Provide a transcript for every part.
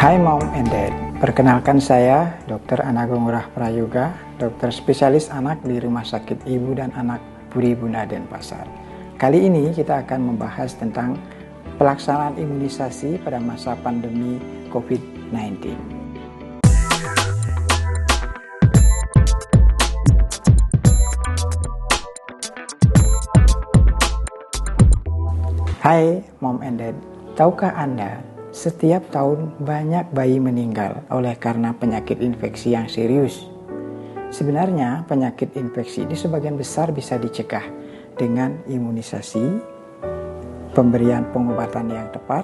Hai Mom and Dad, perkenalkan saya Dr. Anagung Ngurah Prayoga, dokter spesialis anak di Rumah Sakit Ibu dan Anak Puri Bunda Denpasar. Kali ini kita akan membahas tentang pelaksanaan imunisasi pada masa pandemi COVID-19. Hai Mom and Dad, tahukah Anda setiap tahun banyak bayi meninggal oleh karena penyakit infeksi yang serius? Sebenarnya penyakit infeksi ini sebagian besar bisa dicegah dengan imunisasi, pemberian pengobatan yang tepat,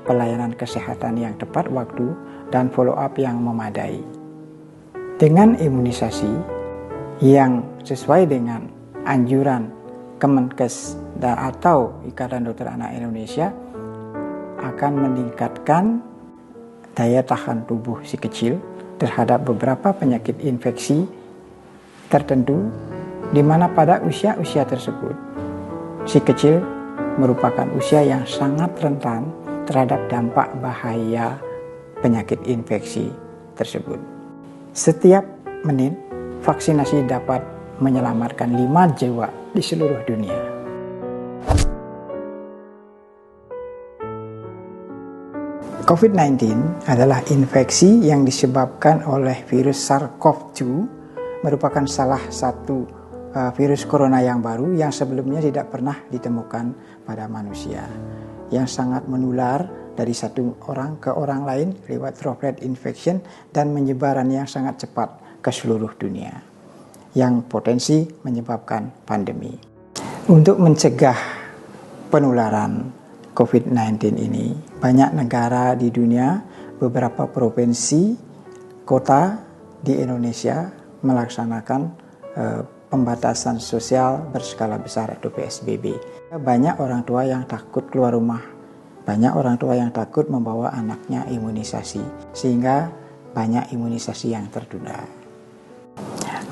pelayanan kesehatan yang tepat waktu, dan follow up yang memadai. Dengan imunisasi yang sesuai dengan anjuran Kemenkes atau Ikatan Dokter Anak Indonesia akan meningkatkan daya tahan tubuh si kecil terhadap beberapa penyakit infeksi tertentu, di mana pada usia-usia tersebut si kecil merupakan usia yang sangat rentan terhadap dampak bahaya penyakit infeksi tersebut. Setiap menit vaksinasi dapat menyelamatkan 5 jiwa di seluruh dunia. COVID-19 adalah infeksi yang disebabkan oleh virus SARS-CoV-2, merupakan salah satu virus corona yang baru yang sebelumnya tidak pernah ditemukan pada manusia, yang sangat menular dari satu orang ke orang lain lewat droplet infection dan menyebaran yang sangat cepat ke seluruh dunia, yang potensi menyebabkan pandemi. Untuk mencegah penularan COVID-19 ini, banyak negara di dunia, beberapa provinsi, kota di Indonesia melaksanakan pembatasan sosial berskala besar atau PSBB. Banyak orang tua yang takut keluar rumah, banyak orang tua yang takut membawa anaknya imunisasi, sehingga banyak imunisasi yang tertunda.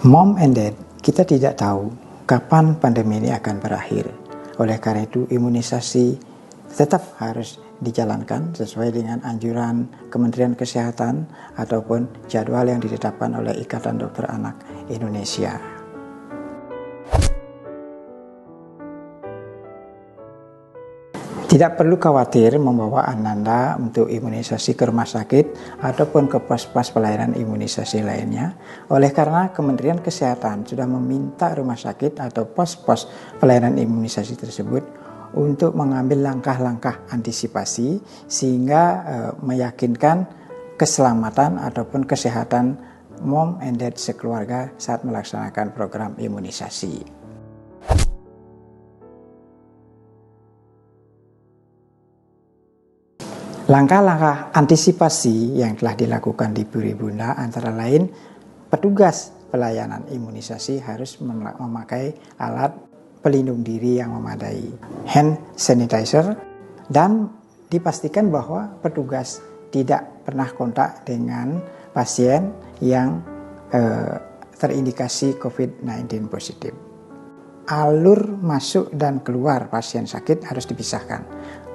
Mom and Dad, kita tidak tahu kapan pandemi ini akan berakhir. Oleh karena itu, imunisasi tetap harus dijalankan sesuai dengan anjuran Kementerian Kesehatan ataupun jadwal yang ditetapkan oleh Ikatan Dokter Anak Indonesia. Tidak perlu khawatir membawa Anda untuk imunisasi ke rumah sakit ataupun ke pos-pos pelayanan imunisasi lainnya. Oleh karena Kementerian Kesehatan sudah meminta rumah sakit atau pos-pos pelayanan imunisasi tersebut untuk mengambil langkah-langkah antisipasi sehingga meyakinkan keselamatan ataupun kesehatan mom and dad sekeluarga saat melaksanakan program imunisasi. Langkah-langkah antisipasi yang telah dilakukan di Puri Bunda antara lain petugas pelayanan imunisasi harus memakai alat pelindung diri yang memadai, hand sanitizer, dan dipastikan bahwa petugas tidak pernah kontak dengan pasien yang terindikasi COVID-19 positif. Alur masuk dan keluar pasien sakit harus dipisahkan.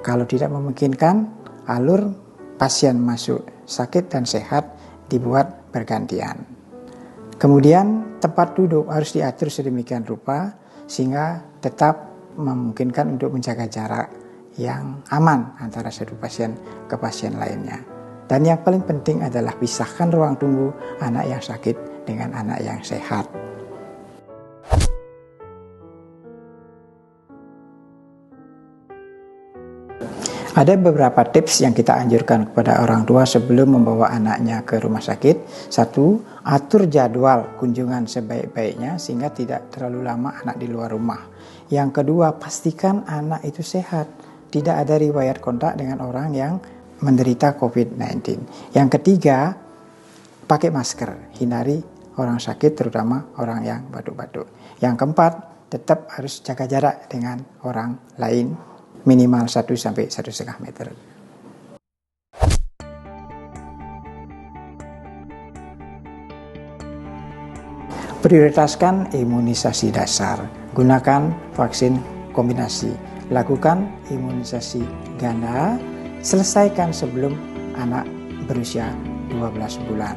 Kalau tidak memungkinkan, alur pasien masuk sakit dan sehat dibuat bergantian. Kemudian tempat duduk harus diatur sedemikian rupa sehingga tetap memungkinkan untuk menjaga jarak yang aman antara satu pasien ke pasien lainnya. Dan yang paling penting adalah pisahkan ruang tunggu anak yang sakit dengan anak yang sehat. Ada beberapa tips yang kita anjurkan kepada orang tua sebelum membawa anaknya ke rumah sakit. 1. Atur jadwal kunjungan sebaik-baiknya sehingga tidak terlalu lama anak di luar rumah. Yang kedua, pastikan anak itu sehat, tidak ada riwayat kontak dengan orang yang menderita COVID-19. Yang ketiga, pakai masker, hindari orang sakit terutama orang yang batuk-batuk. Yang keempat, tetap harus jaga jarak dengan orang lain minimal 1 sampai 1,5 meter. Prioritaskan imunisasi dasar, gunakan vaksin kombinasi, lakukan imunisasi ganda, selesaikan sebelum anak berusia 12 bulan.